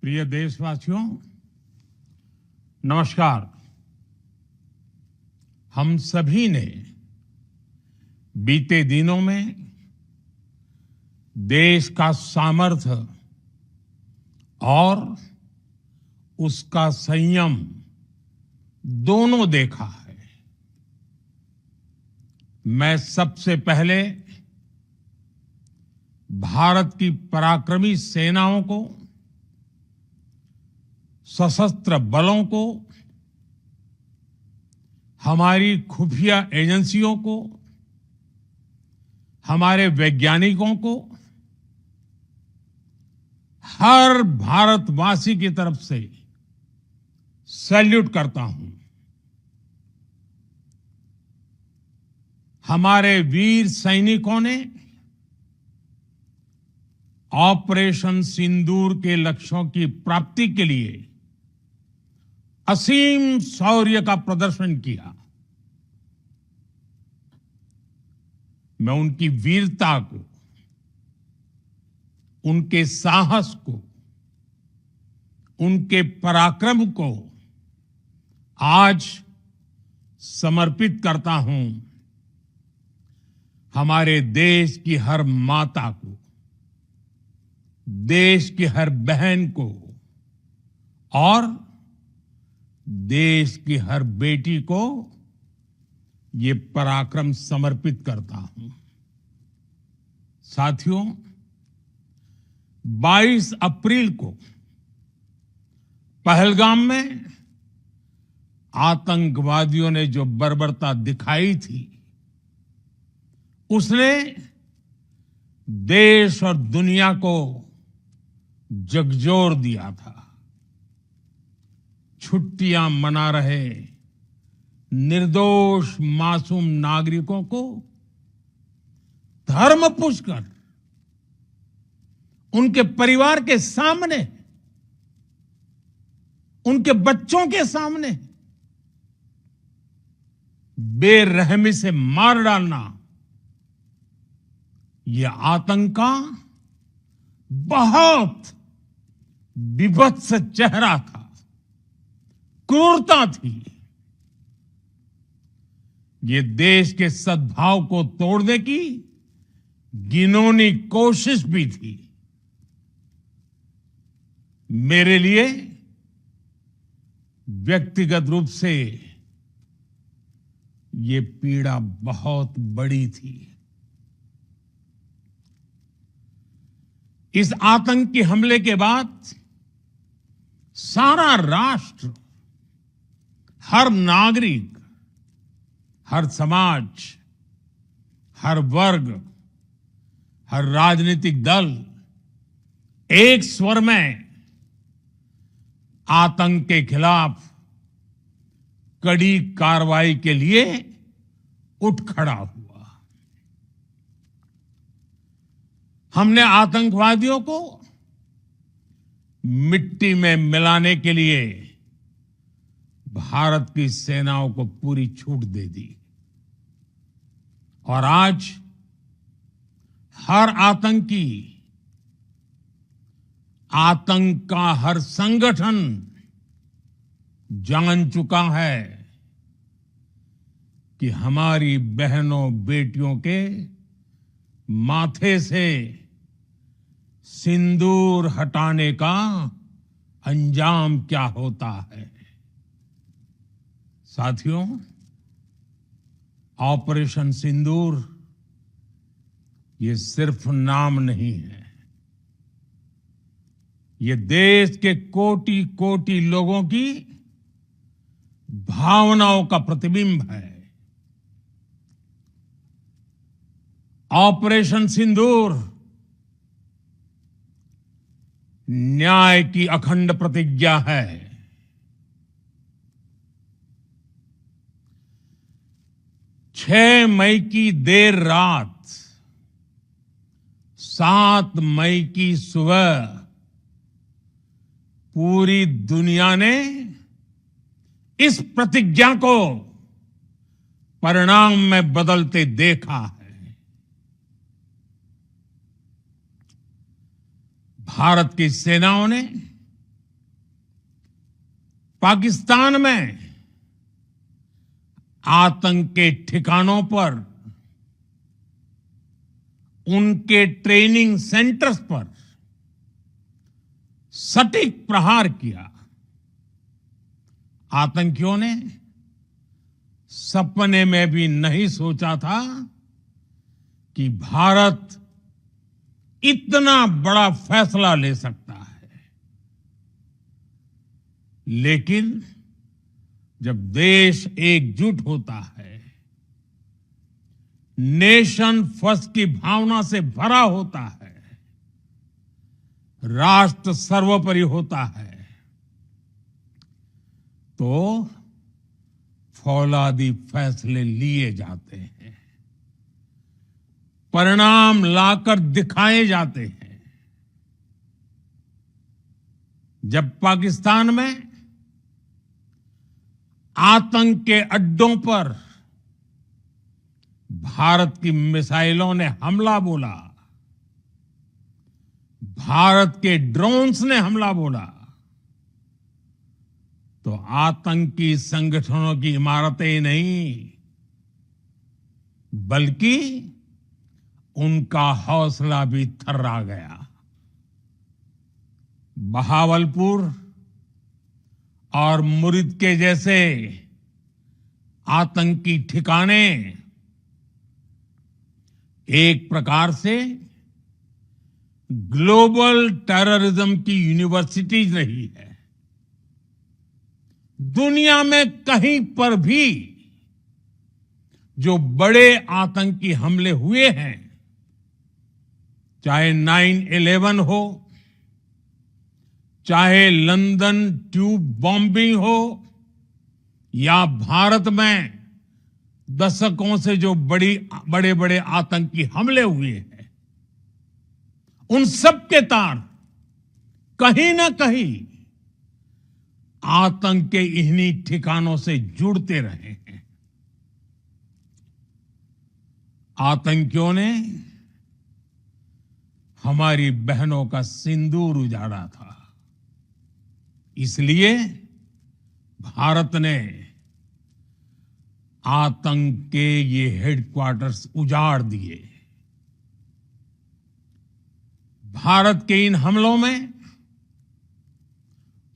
प्रिय देशवासियों, नमस्कार। हम सभी ने बीते दिनों में देश का सामर्थ्य और उसका संयम दोनों देखा है। मैं सबसे पहले भारत की पराक्रमी सेनाओं को, सशस्त्र बलों को, हमारी खुफिया एजेंसियों को, हमारे वैज्ञानिकों को, हर भारतवासी की तरफ से सैल्यूट करता हूं। हमारे वीर सैनिकों ने ऑपरेशन सिंदूर के लक्ष्यों की प्राप्ति के लिए असीम शौर्य का प्रदर्शन किया। मैं उनकी वीरता को, उनके साहस को, उनके पराक्रम को आज समर्पित करता हूं हमारे देश की हर माता को, देश की हर बहन को और देश की हर बेटी को ये पराक्रम समर्पित करता हूं। साथियों, 22 अप्रैल को पहलगाम में आतंकवादियों ने जो बर्बरता दिखाई थी, उसने देश और दुनिया को झकझोर दिया था। छुट्टियां मना रहे निर्दोष मासूम नागरिकों को धर्म पूछकर उनके परिवार के सामने, उनके बच्चों के सामने बेरहमी से मार डालना, यह आतंक का बहुत विभत्स चेहरा था, क्रूरता थी। ये देश के सद्भाव को तोड़ने की घिनौनी कोशिश भी थी। मेरे लिए व्यक्तिगत रूप से ये पीड़ा बहुत बड़ी थी। इस आतंकी हमले के बाद सारा राष्ट्र, हर नागरिक, हर समाज, हर वर्ग, हर राजनीतिक दल एक स्वर में आतंक के खिलाफ कड़ी कार्रवाई के लिए उठ खड़ा हुआ। हमने आतंकवादियों को मिट्टी में मिलाने के लिए भारत की सेनाओं को पूरी छूट दे दी और आज हर आतंकी, आतंक का हर संगठन जान चुका है कि हमारी बहनों बेटियों के माथे से सिंदूर हटाने का अंजाम क्या होता है। साथियों, ऑपरेशन सिंदूर ये सिर्फ नाम नहीं है, ये देश के कोटि कोटि लोगों की भावनाओं का प्रतिबिंब है। ऑपरेशन सिंदूर न्याय की अखंड प्रतिज्ञा है। 6 मई की देर रात, 7 मई की सुबह पूरी दुनिया ने इस प्रतिज्ञा को परिणाम में बदलते देखा है। भारत की सेनाओं ने पाकिस्तान में आतंक के ठिकानों पर, उनके ट्रेनिंग सेंटर्स पर सटीक प्रहार किया। आतंकियों ने सपने में भी नहीं सोचा था कि भारत इतना बड़ा फैसला ले सकता है। लेकिन जब देश एकजुट होता है, नेशन फर्स्ट की भावना से भरा होता है, राष्ट्र सर्वोपरि होता है, तो फौलादी फैसले लिए जाते हैं, परिणाम लाकर दिखाए जाते हैं। जब पाकिस्तान में आतंक के अड्डों पर भारत की मिसाइलों ने हमला बोला, भारत के ड्रोन्स ने हमला बोला, तो आतंकी संगठनों की इमारतें नहीं, बल्कि उनका हौसला भी थर्रा गया। बहावलपुर और मुरिद के जैसे आतंकी ठिकाने एक प्रकार से ग्लोबल टेररिज्म की यूनिवर्सिटीज रही है। दुनिया में कहीं पर भी जो बड़े आतंकी हमले हुए हैं, चाहे 9/11 हो, चाहे लंदन ट्यूब बॉम्बिंग हो, या भारत में दशकों से जो बड़े बड़े आतंकी हमले हुए हैं, उन सब के तार कहीं ना कहीं आतंक के इन्हीं ठिकानों से जुड़ते रहे हैं। आतंकियों ने हमारी बहनों का सिंदूर उजाड़ा था, इसलिए भारत ने आतंक के ये हेडक्वार्टर्स उजाड़ दिए। भारत के इन हमलों में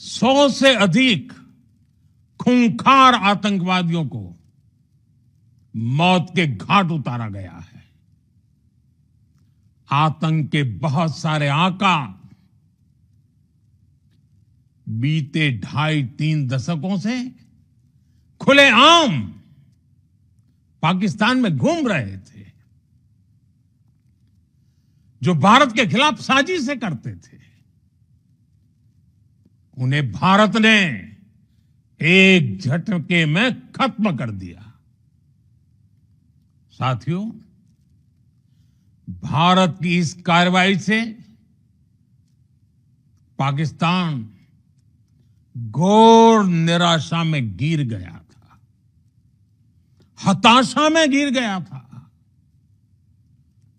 100 से अधिक खूंखार आतंकवादियों को मौत के घाट उतारा गया है। आतंक के बहुत सारे आका बीते 2.5-3 दशकों से खुलेआम पाकिस्तान में घूम रहे थे, जो भारत के खिलाफ साजिशें करते थे। उन्हें भारत ने एक झटके में खत्म कर दिया। साथियों, भारत की इस कार्रवाई से पाकिस्तान घोर निराशा में गिर गया था, हताशा में गिर गया था,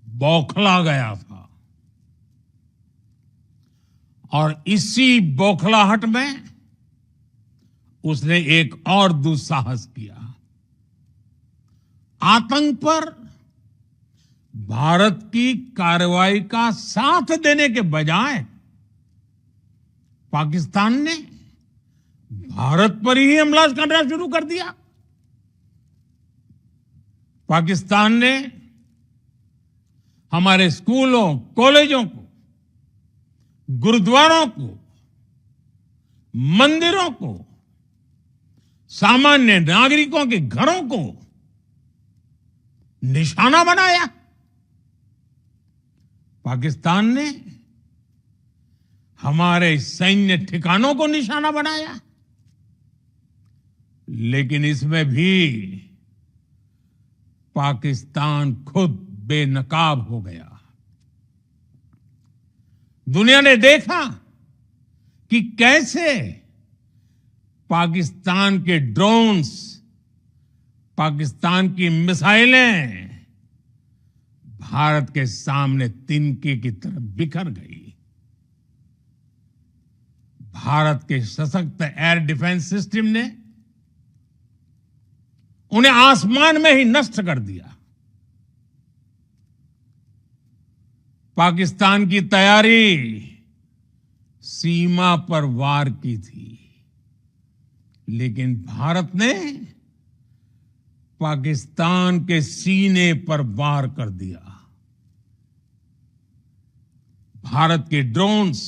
बौखला गया था। और इसी बौखलाहट में उसने एक और दुस्साहस किया। आतंक पर भारत की कार्रवाई का साथ देने के बजाय पाकिस्तान ने भारत पर ही हमला करना शुरू कर दिया। पाकिस्तान ने हमारे स्कूलों, कॉलेजों को, गुरुद्वारों को, मंदिरों को, सामान्य नागरिकों के घरों को निशाना बनाया। पाकिस्तान ने हमारे सैन्य ठिकानों को निशाना बनाया। लेकिन इसमें भी पाकिस्तान खुद बेनकाब हो गया। दुनिया ने देखा कि कैसे पाकिस्तान के ड्रोन्स, पाकिस्तान की मिसाइलें भारत के सामने तिनके की तरह बिखर गई। भारत के सशक्त एयर डिफेंस सिस्टम ने उन्हें आसमान में ही नष्ट कर दिया। पाकिस्तान की तैयारी सीमा पर वार की थी, लेकिन भारत ने पाकिस्तान के सीने पर वार कर दिया। भारत के ड्रोन्स,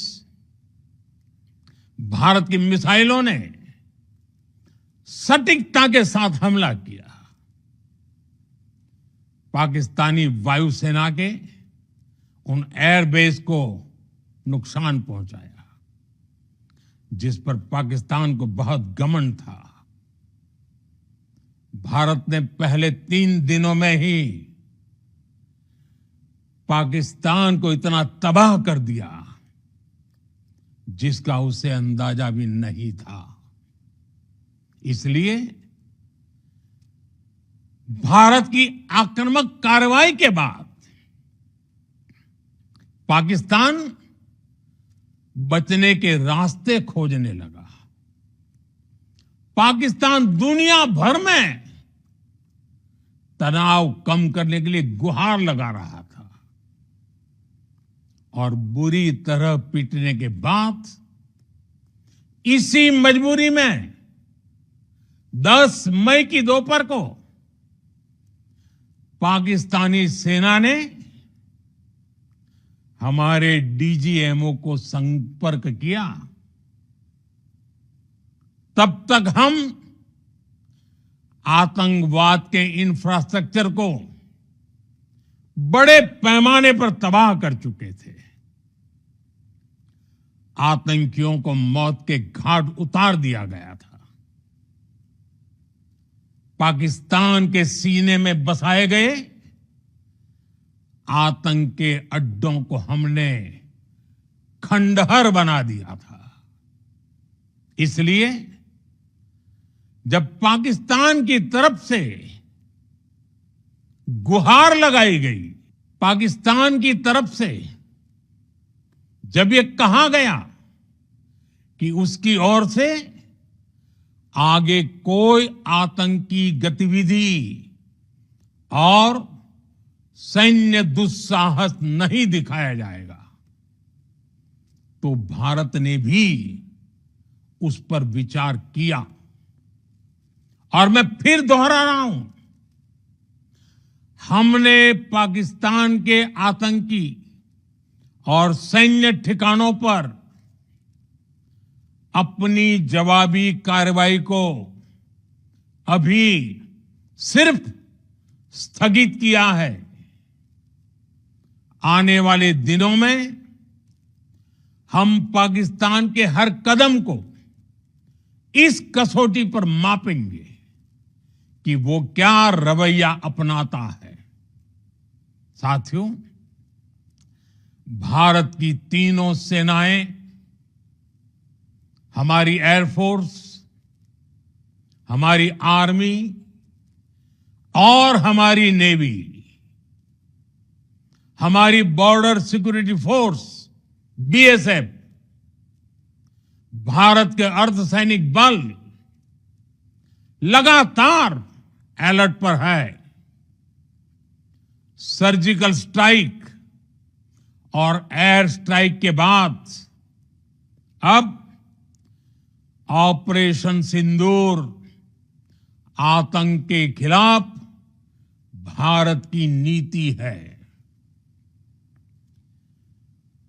भारत की मिसाइलों ने सटीकता के साथ हमला किया। पाकिस्तानी वायुसेना के उन एयरबेस को नुकसान पहुंचाया, जिस पर पाकिस्तान को बहुत घमंड था। भारत ने पहले 3 दिनों में ही पाकिस्तान को इतना तबाह कर दिया जिसका उसे अंदाजा भी नहीं था। इसलिए भारत की आक्रामक कार्रवाई के बाद पाकिस्तान बचने के रास्ते खोजने लगा। पाकिस्तान दुनिया भर में तनाव कम करने के लिए गुहार लगा रहा था, और बुरी तरह पीटने के बाद इसी मजबूरी में 10 मई की दोपहर को पाकिस्तानी सेना ने हमारे डीजीएमओ को संपर्क किया। तब तक हम आतंकवाद के इंफ्रास्ट्रक्चर को बड़े पैमाने पर तबाह कर चुके थे। आतंकियों को मौत के घाट उतार दिया गया था। पाकिस्तान के सीने में बसाए गए आतंक के अड्डों को हमने खंडहर बना दिया था। इसलिए जब पाकिस्तान की तरफ से गुहार लगाई गई, पाकिस्तान की तरफ से जब ये कहा गया कि उसकी ओर से आगे कोई आतंकी गतिविधि और सैन्य दुस्साहस नहीं दिखाया जाएगा, तो भारत ने भी उस पर विचार किया। और मैं फिर दोहरा रहा हूं, हमने पाकिस्तान के आतंकी और सैन्य ठिकानों पर अपनी जवाबी कार्रवाई को अभी सिर्फ स्थगित किया है। आने वाले दिनों में हम पाकिस्तान के हर कदम को इस कसौटी पर मापेंगे कि वो क्या रवैया अपनाता है। साथियों, भारत की तीनों सेनाएं, हमारी एयरफोर्स, हमारी आर्मी और हमारी नेवी, हमारी border security force BSF, Bharat के अर्धसैनिक बल लगातार अलर्ट पर है। सर्जिकल स्ट्राइक और एयर स्ट्राइक के बाद अब ऑपरेशन सिंदूर आतंक के खिलाफ भारत की नीति है।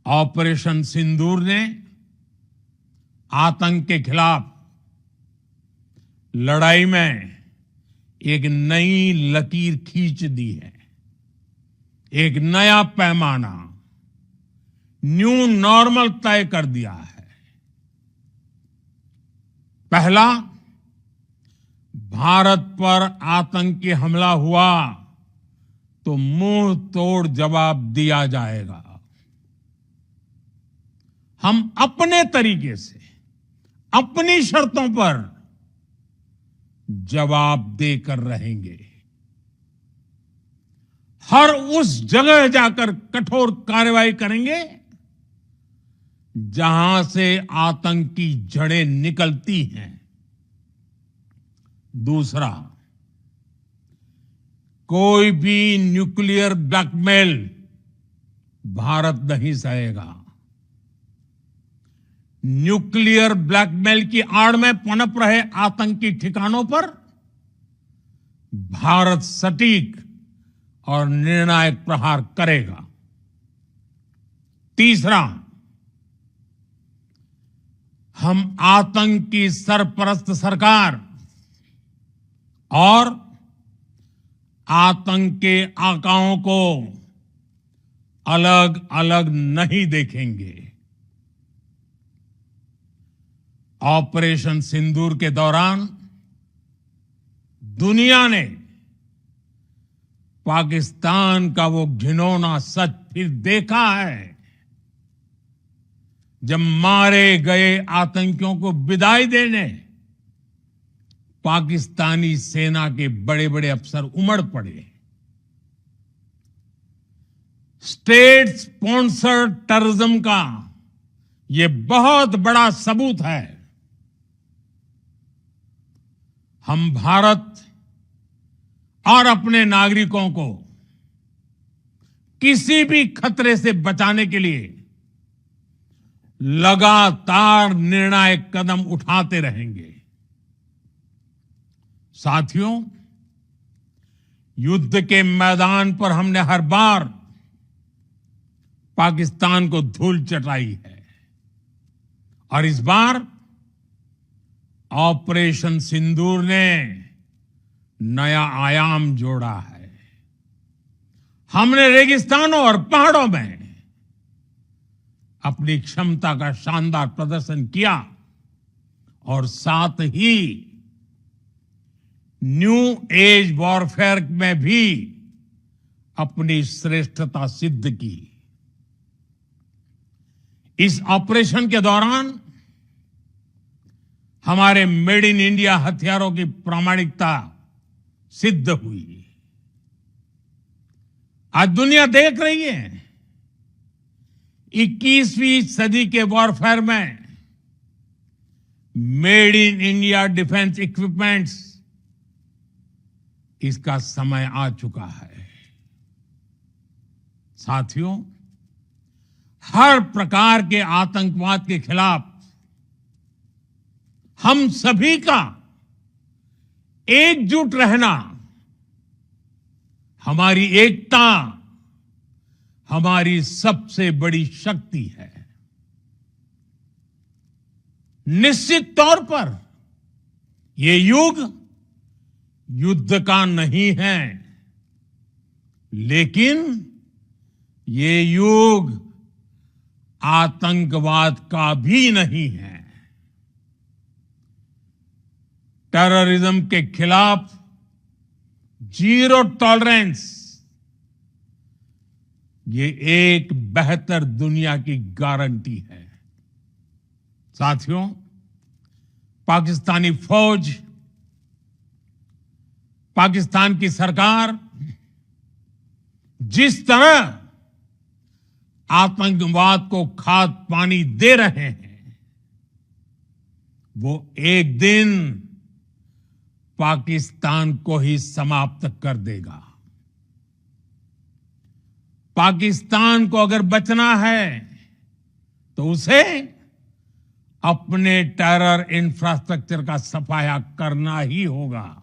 ऑपरेशन सिंदूर ने आतंक के खिलाफ लड़ाई में एक नई लकीर खींच दी है, एक नया पैमाना, न्यू नॉर्मल तय कर दिया है। पहला, भारत पर आतंकी हमला हुआ तो मुंह तोड़ जवाब दिया जाएगा। हम अपने तरीके से, अपनी शर्तों पर जवाब देकर रहेंगे। हर उस जगह जाकर कठोर कार्रवाई करेंगे जहां से आतंक की जड़ें निकलती हैं। दूसरा, कोई भी न्यूक्लियर ब्लैकमेल भारत नहीं सहेगा। न्यूक्लियर ब्लैकमेल की आड़ में पनप रहे आतंकी ठिकानों पर भारत सटीक और निर्णायक प्रहार करेगा। तीसरा, हम आतंक की सरपरस्त सरकार और आतंक के आकाओं को अलग अलग नहीं देखेंगे। ऑपरेशन सिंदूर के दौरान दुनिया ने पाकिस्तान का वो घिनौना सच फिर देखा है, जब मारे गए आतंकियों को विदाई देने पाकिस्तानी सेना के बड़े बड़े अफसर उमड़ पड़े। स्टेट स्पॉन्सर्ड टेररिज्म का ये बहुत बड़ा सबूत है। हम भारत और अपने नागरिकों को किसी भी खतरे से बचाने के लिए लगातार निर्णायक कदम उठाते रहेंगे। साथियों, युद्ध के मैदान पर हमने हर बार पाकिस्तान को धूल चटाई है और इस बार ऑपरेशन सिंदूर ने नया आयाम जोड़ा है। हमने रेगिस्तानों और पहाड़ों में अपनी क्षमता का शानदार प्रदर्शन किया और साथ ही न्यू एज वॉरफेयर में भी अपनी श्रेष्ठता सिद्ध की। इस ऑपरेशन के दौरान हमारे मेड इन इंडिया हथियारों की प्रामाणिकता सिद्ध हुई। आज दुनिया देख रही है 21वीं सदी के वॉरफेयर में made in India defence equipments, इसका समय आ चुका है। साथियों, हर प्रकार के आतंकवाद के खिलाफ हम सभी का एकजुट रहना, हमारी एकता हमारी सबसे बड़ी शक्ति है। निश्चित तौर पर ये युग युद्ध का नहीं है, लेकिन ये युग आतंकवाद का भी नहीं है। टेररिज्म के खिलाफ जीरो टॉलरेंस, ये एक बेहतर दुनिया की गारंटी है। साथियों, पाकिस्तानी फौज, पाकिस्तान की सरकार जिस तरह आतंकवाद को खाद पानी दे रहे हैं, वो एक दिन पाकिस्तान को ही समाप्त कर देगा। पाकिस्तान को अगर बचना है तो उसे अपने टेरर इंफ्रास्ट्रक्चर का सफाया करना ही होगा।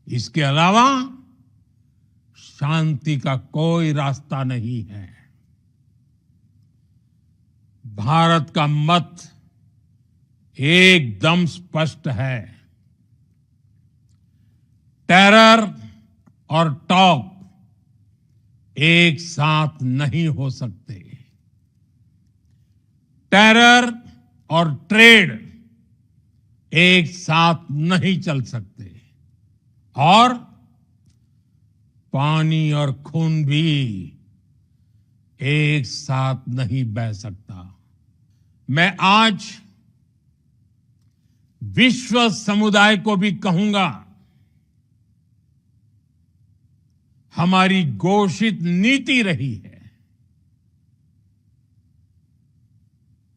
इसके अलावा शांति का कोई रास्ता नहीं है। भारत का मत एकदम स्पष्ट है। टेरर और टॉक एक साथ नहीं हो सकते। टेरर और ट्रेड एक साथ नहीं चल सकते और पानी और खून भी एक साथ नहीं बह सकता। मैं आज विश्व समुदाय को भी कहूंगा, हमारी घोषित नीति रही है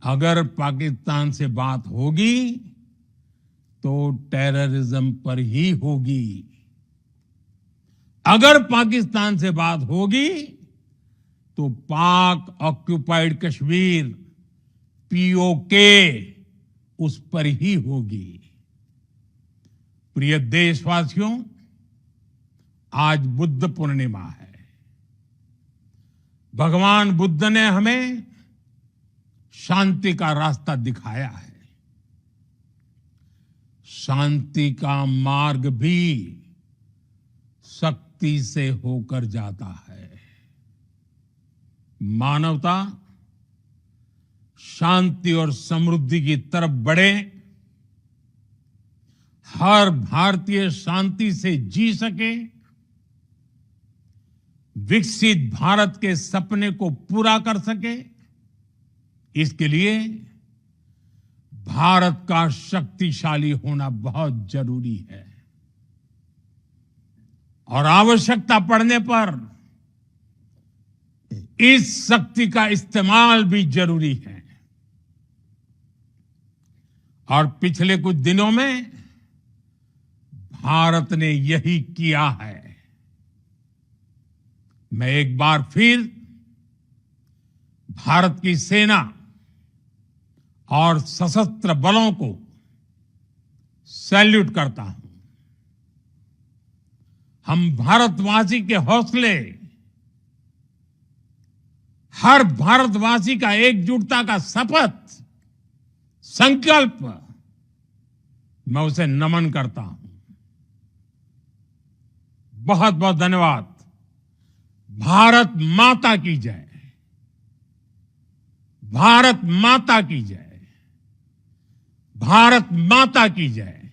अगर पाकिस्तान से बात होगी तो टेररिज्म पर ही होगी। अगर पाकिस्तान से बात होगी तो पाक ऑक्युपाइड कश्मीर पीओके उस पर ही होगी। प्रिय देशवासियों, आज बुद्ध पूर्णिमा है। भगवान बुद्ध ने हमें शांति का रास्ता दिखाया है। शांति का मार्ग भी शक्ति से होकर जाता है। मानवता शांति और समृद्धि की तरफ बढ़े, हर भारतीय शांति से जी सके, विकसित भारत के सपने को पूरा कर सके, इसके लिए भारत का शक्तिशाली होना बहुत जरूरी है। और आवश्यकता पड़ने पर इस शक्ति का इस्तेमाल भी जरूरी है। और पिछले कुछ दिनों में भारत ने यही किया है। मैं एक बार फिर भारत की सेना और सशस्त्र बलों को सैल्यूट करता हूं। हम भारतवासी के हौसले, हर भारतवासी का एकजुटता का शपथ, संकल्प, मैं उसे नमन करता हूं। बहुत बहुत धन्यवाद। भारत माता की जय। भारत माता की जय। भारत माता की जय।